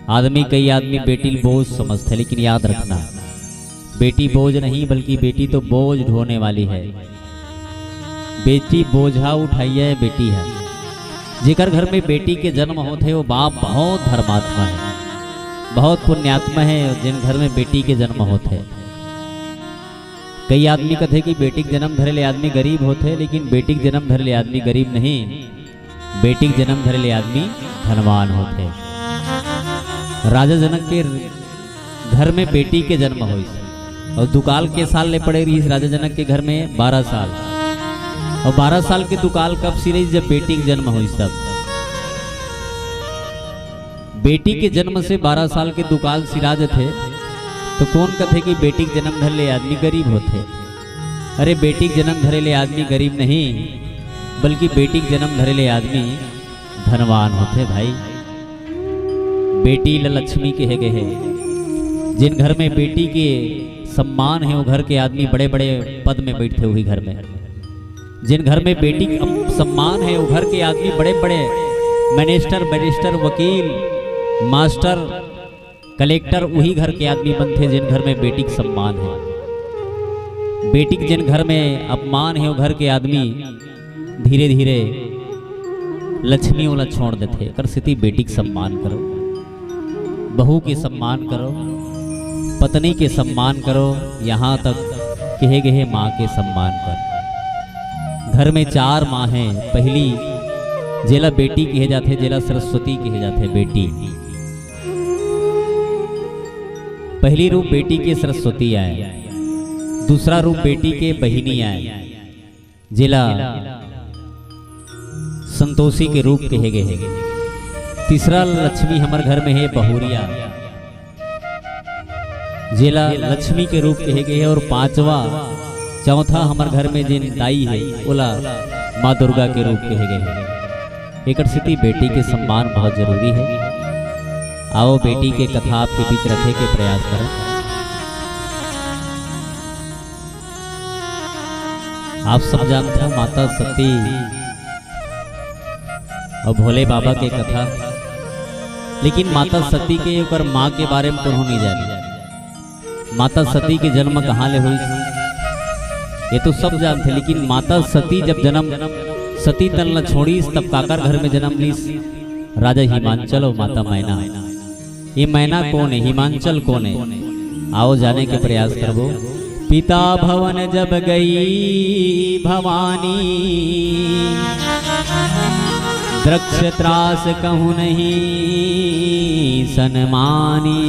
कई आदमी बेटी बोझ समझते, लेकिन याद रखना बेटी बोझ नहीं बल्कि बेटी तो बोझ ढोने वाली है। बेटी बोझा उठाइए बेटी है। जेकर घर में बेटी के जन्म होते वो बाप बहुत धर्मात्मा है, बहुत पुण्यात्मा है। जिन घर में बेटी के जन्म होते, कई आदमी कहते कि बेटी के जन्म धरे ले आदमी गरीब होते, लेकिन बेटी के जन्म धरे ले आदमी गरीब नहीं, बेटी के जन्म धरे ले आदमी धनवान होते। राजा जनक के घर में बेटी के जन्म हुई और दुकाल के साल ले पड़े रही राजा जनक के घर में 12 साल, और 12 साल के दुकाल कब सिरे जब बेटी के जन्म हुई। तब बेटी के जन्म से 12 साल के दुकाल सिराज थे, तो कौन कहते कि बेटी के जन्म धर ले आदमी गरीब होते। अरे बेटी के जन्म धरे ले आदमी गरीब नहीं बल्कि बेटी के जन्म धरे ले आदमी धनवान होते। भाई बेटी लक्ष्मी कहे गए है। जिन घर में बेटी के सम्मान है वो घर के आदमी बड़े बड़े पद में बैठते हुए घर में। जिन घर में बेटी का सम्मान है वो घर के आदमी बड़े बड़े मिनिस्टर, बैरिस्टर, वकील, मास्टर, कलेक्टर वही घर के आदमी बनते जिन घर में बेटी का सम्मान है। बेटी के जिन घर में अपमान है वो घर के आदमी धीरे धीरे लक्ष्मी वाला छोड़ देते। कर स्थिति बेटी का सम्मान करो, बहू के सम्मान करो, पत्नी के सम्मान करो, यहाँ तक कहे गए माँ के सम्मान कर। घर में 4 माँ हैं। पहली जेला बेटी कहे जाते, जेला सरस्वती कहे जाते। बेटी पहली रूप बेटी के सरस्वती आए, दूसरा रूप बेटी के बहिनी आए, जेला संतोषी के रूप कहे गए हैं। तीसरा लक्ष्मी हमारे घर में है बहुरिया, जेला लक्ष्मी के रूप कहे गए हैं। और चौथा हमारे घर में जिन दाई है ओला माँ दुर्गा के रूप कहे गए हैं। एक स्थिति बेटी के सम्मान बहुत जरूरी है। आओ बेटी के कथा आपके बीच रखे के प्रयास करें। आप सब जानते हो माता सती और भोले बाबा के कथा, लेकिन माता सती के ऊपर माँ के बारे में तो नहीं जाने। माता सती के जन्म कहाँ ले हुई ये तो सब जानते, लेकिन माता सती जब जन्म सती तन न छोड़ी तब काकर घर में जन्म ली राजा हिमांचल और माता मैना। ये मैना कौन है, हिमांचल कौन है, आओ जाने के प्रयास करो। पिता भवन जब गई भवानी, दृक्ष त्रास कहूँ नहीं सनमानी,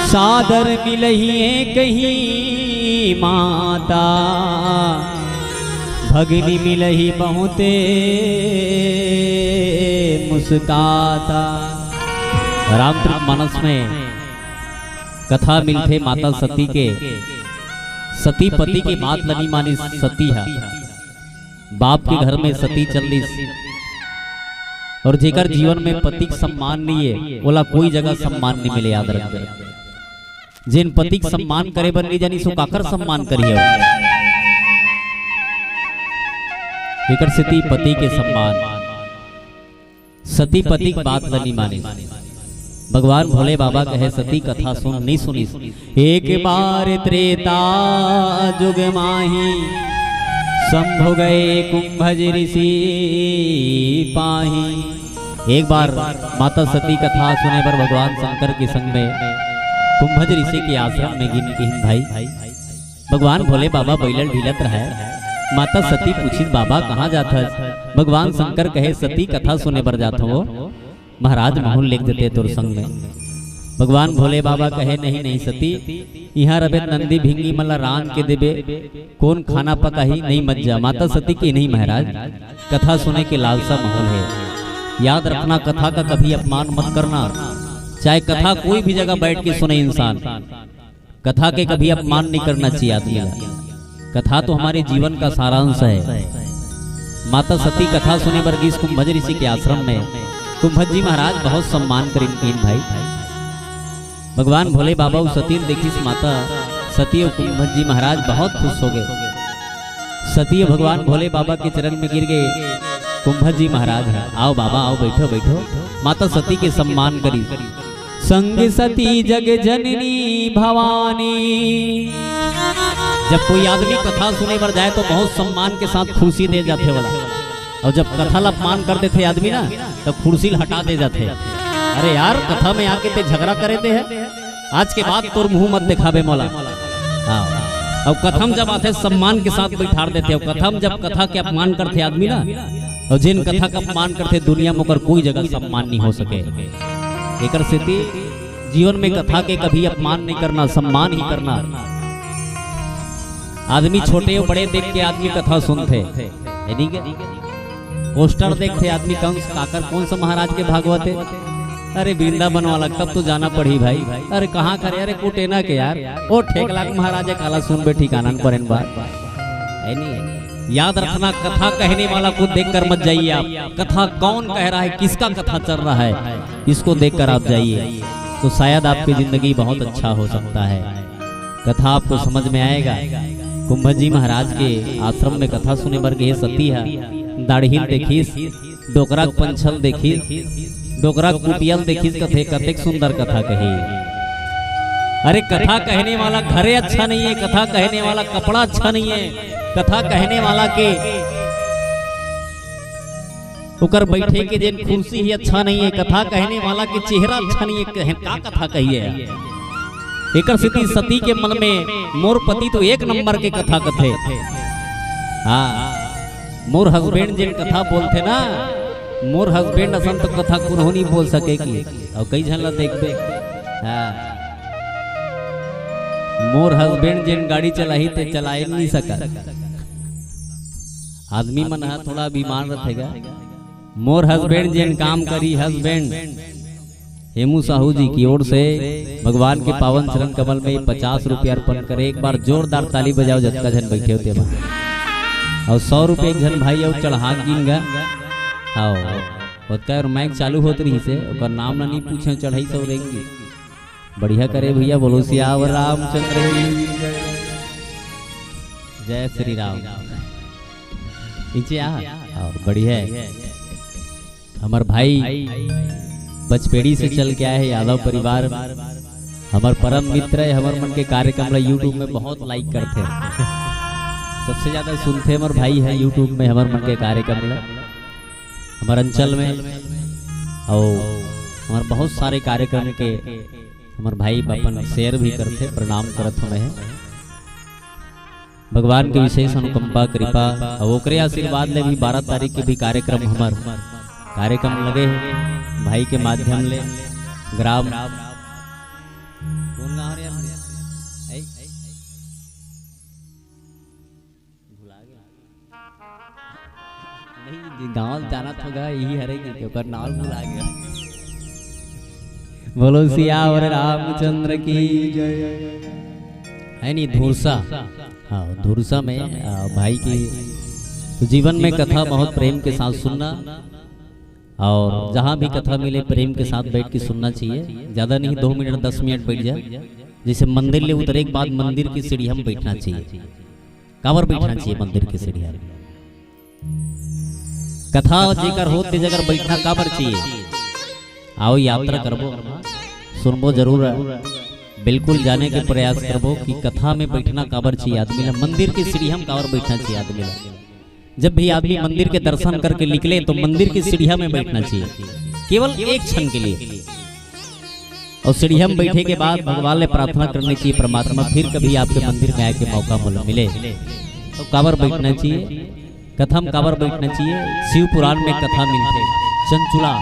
सादर मिलहिए कहीं माता, भगनी मिलही बहुते मुस्काता। रामचरितमानस में कथा मिलते माता सती के। सती पति की बात लगी मानी सती है, बाप के घर में सती चली, और जेकर जीवन में पति का सम्मान नहीं है बोला कोई जगह सम्मान नहीं मिले। याद रखते जिन पति का सम्मान करे बन नहीं जानी सो काकर सम्मान करिए। एक स्थिति पति के सम्मान, सती पति की बात लगी मानी। भगवान भोले बाबा कहे सती कथा सुन नहीं सुनी। एक बार त्रेता जुग माही, शंभु गए कुंभज ऋषि पाही। एक बार माता सती कथा सुने पर भगवान शंकर के संग में कुंभज ऋषि के आश्रम में गिन गिन भाई भगवान भोले बाबा बैलल ढीलत रहे। माता सती पूछी बाबा कहाँ जाता। भगवान शंकर कहे सती कथा सुने पर जाता हो, महाराज मोहन लिख देते तुर संग में। भगवान भोले बाबा कहे नहीं नहीं सती, यहाँ रबे नंदी भिंगी मला रान के देबे कौन खाना पका ही नहीं मत जा। माता सती की नहीं महाराज, कथा सुने के लालसा माहौल है। याद रखना कथा का कभी अपमान मत करना, चाहे कथा कोई भी जगह बैठ के सुने इंसान, कथा के कभी अपमान नहीं करना चाहिए आदमी। कथा तो हमारे जीवन का सारांश है। माता सती कथा सुने वर्गीस कुंभज ऋषि के आश्रम में कुंभज जी महाराज बहुत सम्मान करें भाई। भगवान भोले बाबा सती देखी माता सती और कुंभज जी महाराज बहुत खुश हो गए। सती भगवान भोले बाबा के चरण में गिर गए कुंभ जी महाराज है। आओ बाबा आओ, बैठो बैठो, माता सती के सम्मान करी। संग सती जग जननी भवानी। जब कोई आदमी कथा सुने पर जाए तो बहुत सम्मान के साथ कुर्सी दे जाते वाला, और जब कथा अपमान कर देते आदमी ना तो कुर्सी हटा दे जाते। अरे यार कथा में आके ते झगड़ा करे थे है, आज के बाद तोर मुंह मत दिखावे मौला। हाँ, और कथम जब आते सम्मान के साथ बैठा देते, और कथम जब कथा के अपमान करते आदमी ना, और जिन कथा का अपमान करते दुनिया में कोई जगह सम्मान नहीं हो सके। एकर स्थिति जीवन में कथा के कभी अपमान नहीं करना, सम्मान ही करना। आदमी छोटे और बड़े देख के आदमी कथा सुनते, पोस्टर देखते आदमी कंस काकर कौन सा महाराज के भागवत है, अरे वृंदावन वाला, तब तो जाना पड़ी भाई। अरे कहाँ करे, अरे कुटेना के यार, ओ ठेकलाक महाराज काला सुन बे ठिकाना पर इन बात है नहीं। याद रखना, कथा कहने वाला को देखकर मत जाइए आप। कथा कौन कह रहा है, किसका कथा चल रहा है, इसको देखकर आप जाइए, तो शायद आपकी जिंदगी बहुत अच्छा हो सकता है। कथा आपको समझ में आएगा। कुंभ जी महाराज के आश्रम में कथा सुने बर गए सती है। दाढ़ील देखीस, डोकरा पंछल देखीस, डोकरा कुटियल देखीस, कथे कतेक सुंदर कथा कही। अरे कथा कहने वाला घरे अच्छा नहीं है, कथा कहने वाला कपड़ा अच्छा नहीं है, कथा कहने वाला के उकर बैठे के दिन कुर्सी ही अच्छा नहीं है, कथा कहने वाला के चेहरा अच्छा नहीं है, का कथा कहिए। एकर स्थिति सती के मन में मोर पति तो एक नंबर के कथा कथे। हाँ, मोर हस्बैंड जिन कथा बोलते ना, मोर हस्बैंड असन तो कथा कुनहो नहीं बोल सके की, और कई झन देखबे। हाँ, मोर हस्बैंड जिन गाड़ी चलाई ते चलाए नहीं सका। आदमी मन है थोड़ा बीमार रहेगा। मोर हस्बैंड जिन काम करी, हस्बैंड हेमू साहू जी की ओर से भगवान के पावन चरण कमल में 50 रुपया अर्पण करे। एक बार जोरदार ताली बजाओ जतका जन बैठे होते वहां, और 100 रुपये एक जन भाई और चढ़ा गिन गा। आओ और माइक चालू होत रही से, ओकर नाम ना नहीं पूछे, चढ़ाई सब रहेंगे। बढ़िया करे भैया, बोलो सियावर रामचंद्र की जय श्री राम। नीचे और बढ़िया है। हमार भाई बचपेड़ी से चल के आए है, यादव परिवार, हमार परम मित्र है। हमार मन के कार्यक्रम यूट्यूब में बहुत लाइक करते हैं, सबसे ज्यादा सुनते हमार भाई है यूट्यूब में हमार मन के कार्यक्रम हमार अंचल में, और हमार बहुत सारे कार्यक्रम के हमार भाई अपन शेयर भी करते, प्रणाम करत हमें। भगवान के विशेष अनुकंपा कृपा और ओकरे आशीर्वाद ले भी 12 तारीख के भी कार्यक्रम हमार कार्यक्रम लगे भाई के माध्यम ले ग्राम गाँव जाना होगा, यही हरेगी ओकर नाम भुला गया। बोलो सियावर रामचंद्र की जय। है नहीं धूरसा, हाँ धूरसा में भाई की तो जीवन में कथा बहुत प्रेम के साथ सुनना, और जहाँ भी कथा मिले प्रेम के साथ बैठ के सुनना चाहिए। ज्यादा नहीं 2 मिनट 10 मिनट बैठ जाए। जैसे मंदिर ले उतरे के बाद मंदिर की सीढ़िया में बैठना चाहिए, कावर बैठना चाहिए मंदिर की सीढ़िया में। कथा जेकर होते जगह बैठना काबर चाहिए। आओ यात्रा करबो, सुनबो जरूर, बिल्कुल जाने के प्रयास करबो कि कथा में बैठना काबर चाहिए आदमी ला। मंदिर की सीढ़िया में काबर बैठना चाहिए आदमी ला। जब भी आदमी मंदिर के दर्शन करके निकले तो मंदिर की सीढ़िया में बैठना चाहिए, केवल एक क्षण के लिए। और सीढ़िया में बैठे के बाद भगवान ले प्रार्थना करनी चाहिए, परमात्मा फिर कभी आपके मंदिर में आए के मौका मिले तो काबर बैठना चाहिए। कथा में काबर बैठना चाहिए। शिव पुराण में कथा मिलते, चंचुला,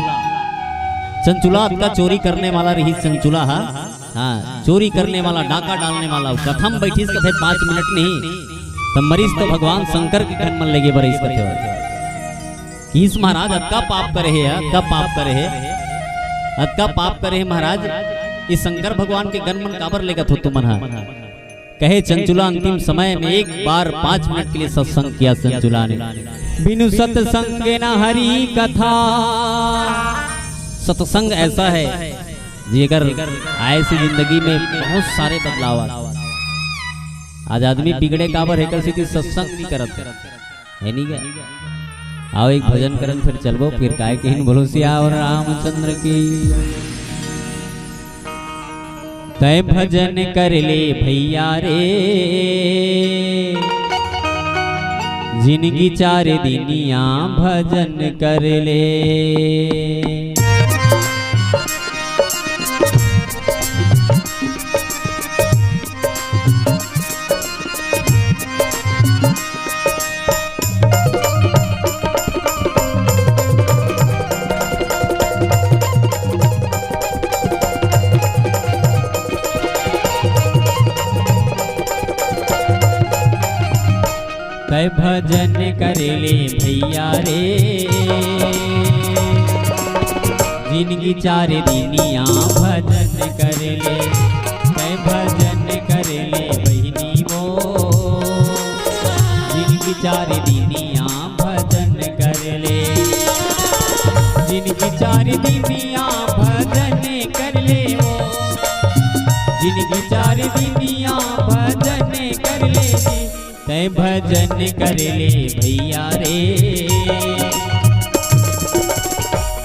चंचुला का चोरी करने वाला रही चंचुला। हाँ, चोरी करने वाला, डाका डालने वाला, कथा में बैठी कथे 5 मिनट नहीं तो मरीज तो भगवान शंकर के घर मन लगे बरे कथे कि इस महाराज अक्का पाप करे है, अक्का पाप करे है, अक्का पाप करे है महाराज। इस शंकर भगवान के गन मन काबर लेगा तुम मन। कहे चंचुला अंतिम समय में एक बार 5 मिनट के लिए सत्संग किया चंचुला ने। बिनु सत्संग न हरि कथा। सत्संग ऐसा है जी, अगर आए सी जिंदगी में बहुत सारे बदलाव। आज आदमी बिगड़े काबर है, कर सत्संग नहीं करत है नहीं क्या। आओ एक भजन करन फिर चलबो फिर काय कहिन बोलो सियावर रामचंद्र की। तय भजन कर ले भैया रे जिंदगी चार दिनिया भजन कर ले। तय भजन कर ले भैया रे जिंदगी चार दिनिया भजन कर ले। तय भजन कर ले बहिनी वो जिंदगी चार दिनिया भजन कर ले। जिंदगी चार दिनिया भजन कर ले वो जिंदगी चार दिनिया भजन कर ले। तय भजन कर ले भैया रे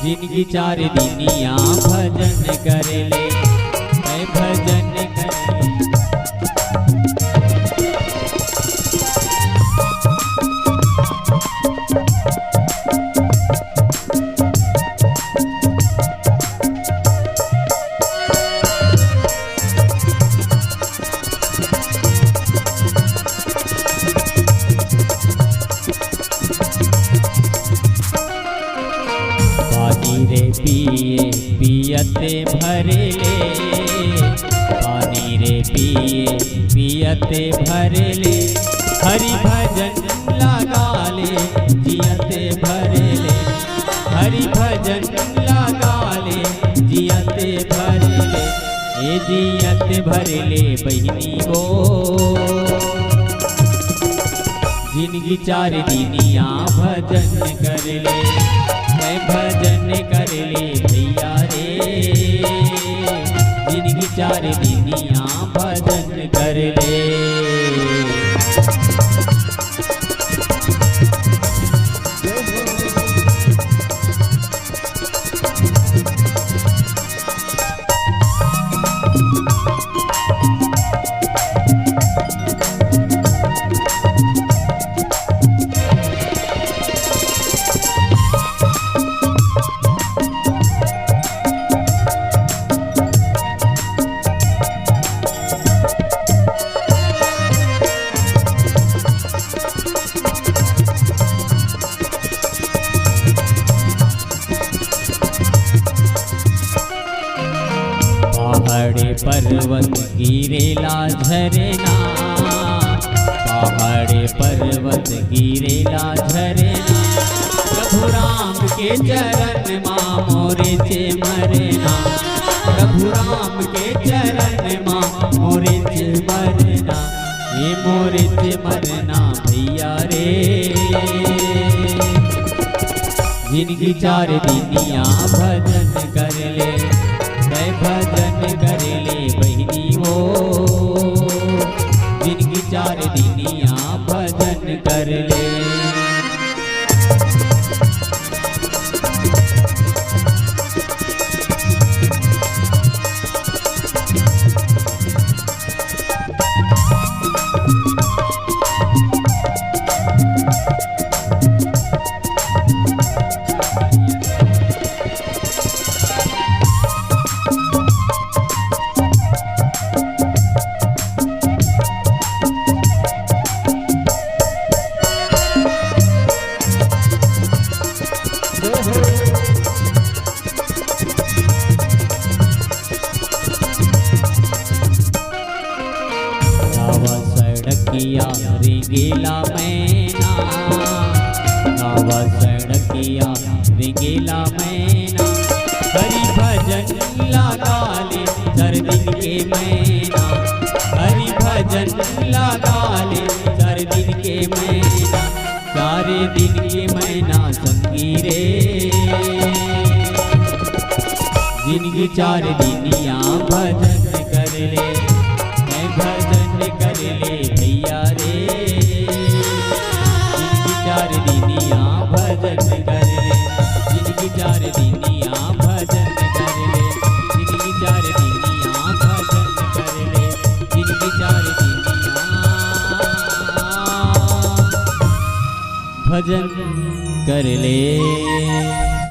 जिंदगी चार दिनिया भजन कर ले। तय भजन कर ले। रे पिए पियते भर ले पानी रे पिए पियते भर ले। हरि भजन लगा ले जियते भर ले। हरि भजन लगा ले जियते भर ले। ए जियते भर ले बहिनी वो जिंदगी चार दिनिया भजन कर ले। तय भजन कर ले भैया रे जिंदगी चार दिनिया भजन कर ले। पहाड़े पर्वत गिरेला झरना पहाड़े पर्वत गिरेला झरना। प्रभु राम के चरण माँ मोरे से मरना। प्रभु राम के चरण माँ मोरे से मरना। ये मोरे से मरना भैया रे जिंदगी चार दिनिया भजन कर ले। तय भजन कर ले बहिनी वो जिंदगी चार दिनिया भजन कर ले। सड़किया रिंगेला मैना नवा सड़किया रिंगेला मैना। हरि भजन लगा ले सर दिन के मैना। हरि भजन लगा ले सर दिन के मैना। सारे दिन के मैना संगी रे जिंदगी चार दिनिया भजन कर ले। मैं भजन कर ले भैया रे जिंदगी चार दिनिया भजन भजन कर ले।